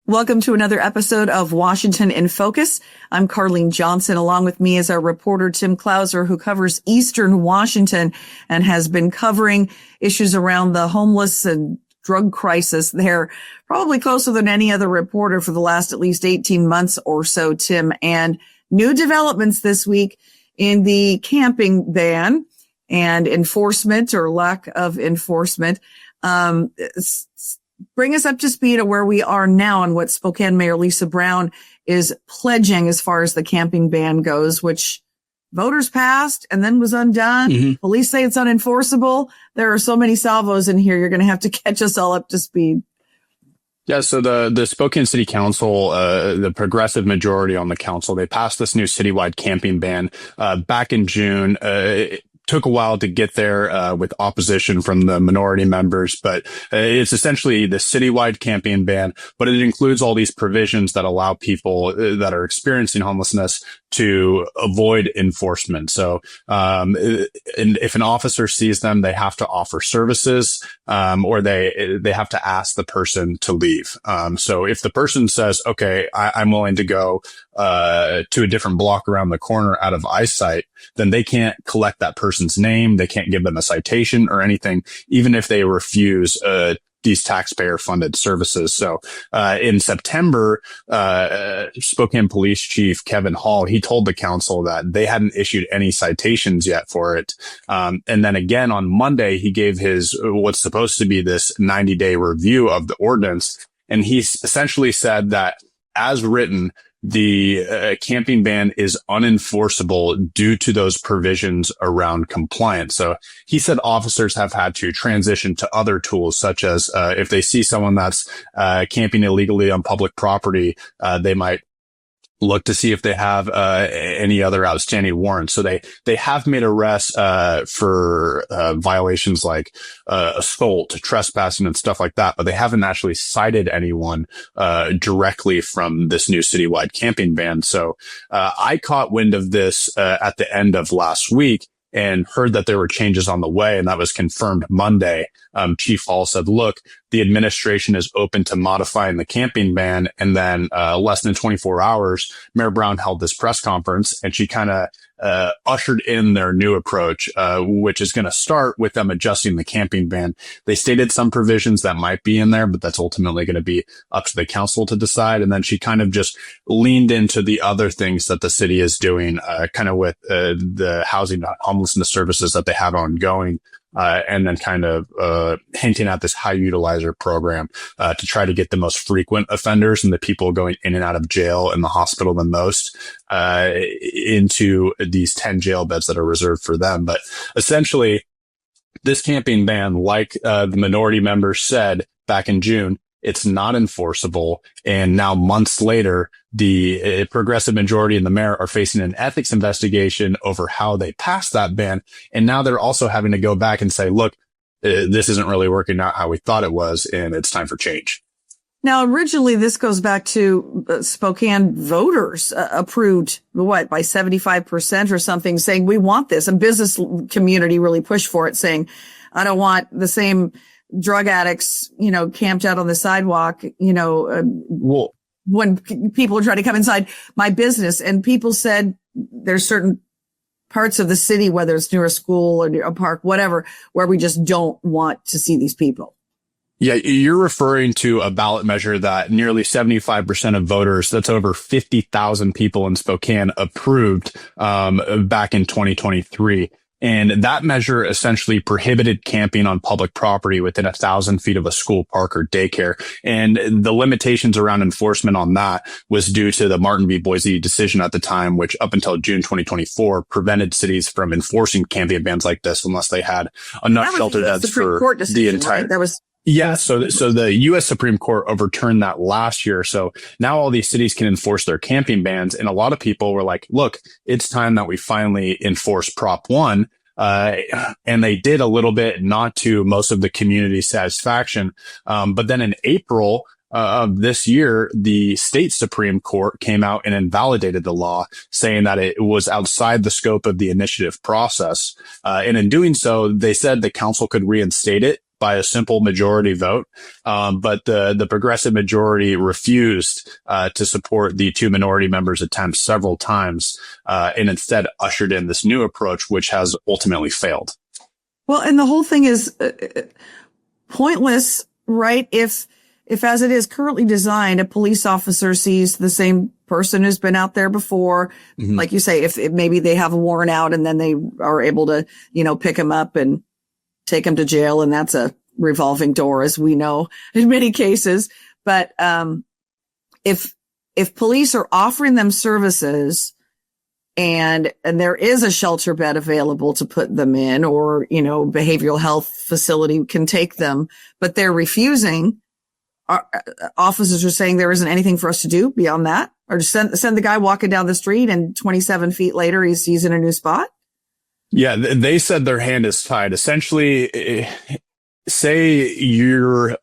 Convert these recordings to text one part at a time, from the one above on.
Welcome to another episode of Washington in Focus. I'm Carlene Johnson. Along with me is our reporter, Tim Klauser, who covers Eastern Washington and has been covering issues around the homeless and drug crisis there probably closer than any other reporter for the last at least 18 months or so, Tim. And new developments this week in the camping ban and enforcement or lack of enforcement. Bring us up to speed of where we are now and what Spokane Mayor Lisa Brown is pledging as far as the camping ban goes, which voters passed and then was undone. Mm-hmm. Police say it's unenforceable. There are so many salvos in here. You're going to have to catch us all up to speed. Yeah, so the Spokane City Council, the progressive majority on the council, they passed this new citywide camping ban back in June. It took a while to get there with opposition from the minority members, but it's essentially the citywide camping ban, but it includes all these provisions that allow people that are experiencing homelessness to avoid enforcement. So, and if an officer sees them, they have to offer services, or they have to ask the person to leave. So if the person says, okay, I'm willing to go, to a different block around the corner out of eyesight, then they can't collect that person's name. They can't give them a citation or anything, even if they refuse, these taxpayer funded services. So, in September, Spokane Police Chief Kevin Hall, he told the council that they hadn't issued any citations yet for it. And then again on Monday, he gave his, what's supposed to be this 90-day review of the ordinance. And he essentially said that as written, the camping ban is unenforceable due to those provisions around compliance. So he said officers have had to transition to other tools, such as if they see someone that's camping illegally on public property, they might look to see if they have any other outstanding warrants. So they have made arrests for violations like assault, trespassing, and stuff like that, but they haven't actually cited anyone directly from this new citywide camping ban. So I caught wind of this at the end of last week and heard that there were changes on the way, and that was confirmed Monday. Chief Hall said, look, the administration is open to modifying the camping ban. And then less than 24 hours, Mayor Brown held this press conference, and she kind of ushered in their new approach, which is going to start with them adjusting the camping ban. They stated some provisions that might be in there, but that's ultimately going to be up to the council to decide. And then she kind of just leaned into the other things that the city is doing, kind of with the housing homelessness services that they have ongoing. And then kind of hinting at this high utilizer program to try to get the most frequent offenders and the people going in and out of jail and the hospital the most into these 10 jail beds that are reserved for them. But essentially, this camping ban, like the minority members said back in June, it's not enforceable. And now months later, the progressive majority and the mayor are facing an ethics investigation over how they passed that ban. And now they're also having to go back and say, look, this isn't really working out how we thought it was, and it's time for change. Now, originally, this goes back to Spokane voters approved, by 75% or something, saying we want this. And business community really pushed for it, saying, I don't want the same drug addicts, camped out on the sidewalk, when people are trying to come inside my business. And people said there's certain parts of the city, whether it's near a school or near a park, whatever, where we just don't want to see these people. Yeah, you're referring to a ballot measure that nearly 75% of voters, that's over 50,000 people in Spokane, approved back in 2023. And that measure essentially prohibited camping on public property within 1,000 feet of a school, park, or daycare. And the limitations around enforcement on that was due to the Martin v. Boise decision at the time, which up until June 2024 prevented cities from enforcing camping bans like this unless they had enough shelter beds for the entire. Right? That was. Yeah. So the U.S. Supreme Court overturned that last year. So now all these cities can enforce their camping bans. And a lot of people were like, look, it's time that we finally enforce Prop 1. And they did a little bit, not to most of the community's satisfaction. But then in April of this year, the state Supreme Court came out and invalidated the law, saying that it was outside the scope of the initiative process. And in doing so, they said the council could reinstate it, by a simple majority vote. But the progressive majority refused to support the two minority members' attempts several times, and instead ushered in this new approach, which has ultimately failed. Well, and the whole thing is pointless, right? If as it is currently designed, a police officer sees the same person who's been out there before, like you say, if maybe they have a warrant out and then they are able to, pick him up and take him to jail. And that's a revolving door, as we know in many cases. But, if police are offering them services and there is a shelter bed available to put them in, or, behavioral health facility can take them, but they're refusing, officers are saying there isn't anything for us to do beyond that, or just send the guy walking down the street and 27 feet later he's in a new spot. Yeah, they said their hand is tied. Essentially, say you're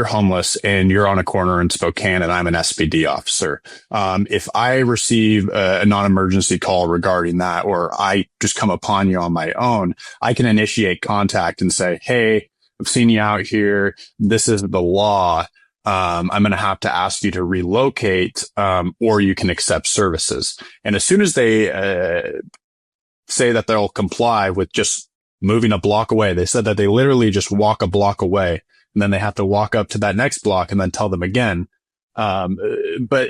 homeless and you're on a corner in Spokane and I'm an SPD officer. If I receive a non-emergency call regarding that, or I just come upon you on my own, I can initiate contact and say, hey, I've seen you out here. This is the law. I'm going to have to ask you to relocate, or you can accept services. And as soon as they say that they'll comply with just moving a block away, they said that they literally just walk a block away, and then they have to walk up to that next block and then tell them again. But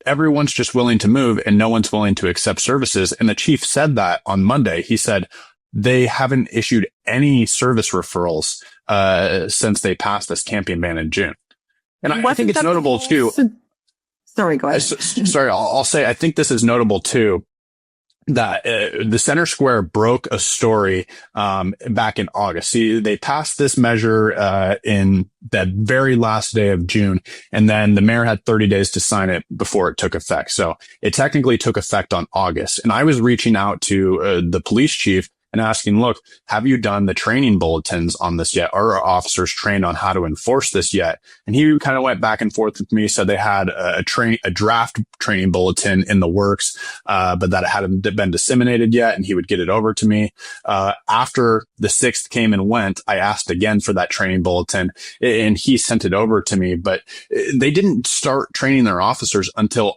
everyone's just willing to move and no one's willing to accept services. And the chief said that on Monday. He said they haven't issued any service referrals since they passed this camping ban in June. And I think it's notable too. Sorry, go ahead. Sorry, I'll say I think this is notable too, that the Center Square broke a story back in August. See, they passed this measure in that very last day of June, and then the mayor had 30 days to sign it before it took effect. So it technically took effect on August. And I was reaching out to the police chief and asking, look, have you done the training bulletins on this yet? Are our officers trained on how to enforce this yet? And he kind of went back and forth with me, said they had a draft training bulletin in the works, but that it hadn't been disseminated yet, and he would get it over to me. After the 6th came and went, I asked again for that training bulletin, and he sent it over to me, but they didn't start training their officers until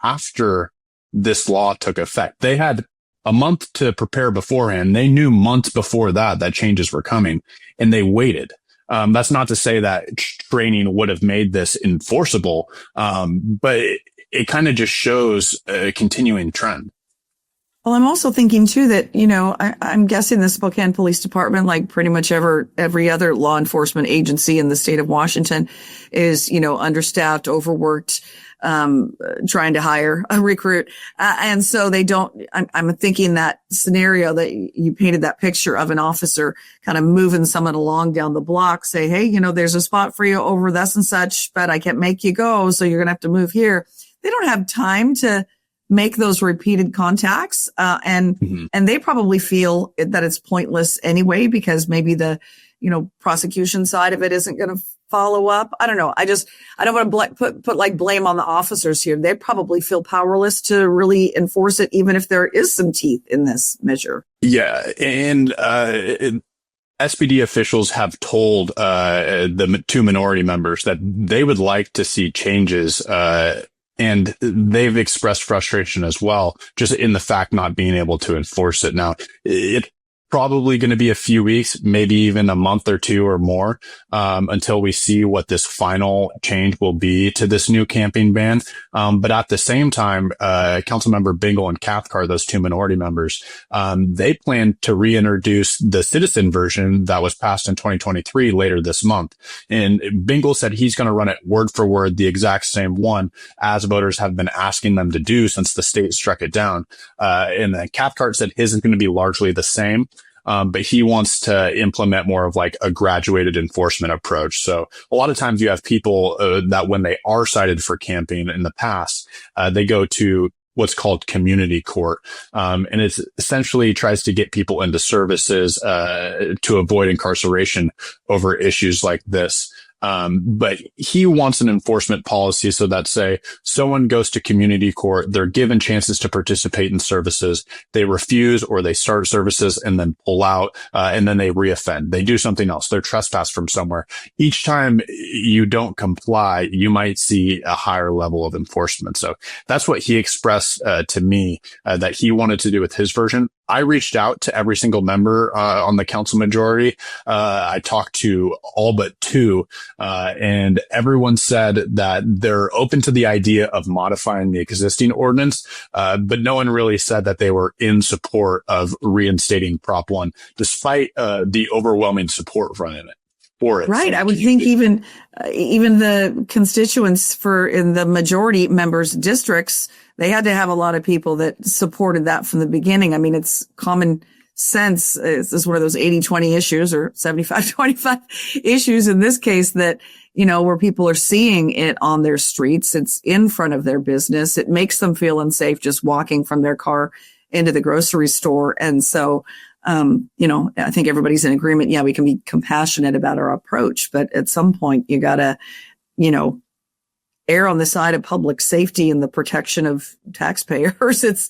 after this law took effect. They had a month to prepare beforehand. They knew months before that changes were coming, and they waited. That's not to say that training would have made this enforceable, but it kind of just shows a continuing trend. Well, I'm also thinking too that, I'm guessing the Spokane Police Department, like pretty much every other law enforcement agency in the state of Washington, is, understaffed, overworked, trying to hire a recruit. And so they don't, I'm thinking that scenario that you painted, that picture of an officer kind of moving someone along down the block, say, hey, there's a spot for you over thus and such, but I can't make you go. So you're going to have to move here. They don't have time to make those repeated contacts. And they probably feel that it's pointless anyway, because maybe the, prosecution side of it isn't going to follow up. I don't know. I don't want to put like blame on the officers here. They probably feel powerless to really enforce it, even if there is some teeth in this measure. Yeah. And, SPD officials have told, the two minority members that they would like to see changes, and they've expressed frustration as well, just in the fact not being able to enforce it. Now, it probably going to be a few weeks, maybe even a month or two or more, until we see what this final change will be to this new camping ban. But at the same time, Councilmember Bingle and Cathcart, those two minority members, they plan to reintroduce the citizen version that was passed in 2023 later this month. And Bingle said he's going to run it word for word, the exact same one, as voters have been asking them to do since the state struck it down. And then Cathcart said his is going to be largely the same. But he wants to implement more of like a graduated enforcement approach. So a lot of times you have people that when they are cited for camping in the past, they go to what's called community court. And it's essentially tries to get people into services to avoid incarceration over issues like this. But he wants an enforcement policy so that, say, someone goes to community court, they're given chances to participate in services, they refuse or they start services and then pull out, and then they reoffend. They do something else. They're trespassed from somewhere. Each time you don't comply, you might see a higher level of enforcement. So that's what he expressed to me that he wanted to do with his version. I reached out to every single member on the council majority. I talked to all but two, and everyone said that they're open to the idea of modifying the existing ordinance, but no one really said that they were in support of reinstating Prop 1, despite the overwhelming support from it. For it. Right. I would think even the constituents in the majority members' districts, they had to have a lot of people that supported that from the beginning. I mean, it's common sense. This is one of those 80-20 issues or 75-25 issues in this case that, where people are seeing it on their streets. It's in front of their business. It makes them feel unsafe just walking from their car into the grocery store. And so, I think everybody's in agreement. Yeah, we can be compassionate about our approach, but at some point you gotta, err on the side of public safety and the protection of taxpayers. It's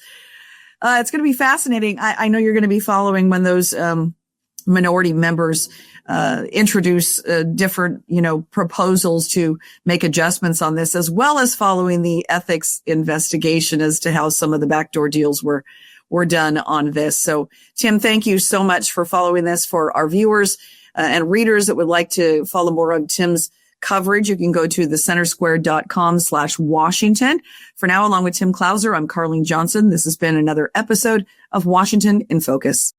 going to be fascinating. I know you're going to be following when those, minority members, introduce, different, proposals to make adjustments on this, as well as following the ethics investigation as to how some of the backdoor deals were done on this. So, Tim, thank you so much for following this. For our viewers and readers that would like to follow more on Tim's coverage, you can go to thecentersquare.com/Washington. For now, along with Tim Clouser, I'm Carlene Johnson. This has been another episode of Washington in Focus.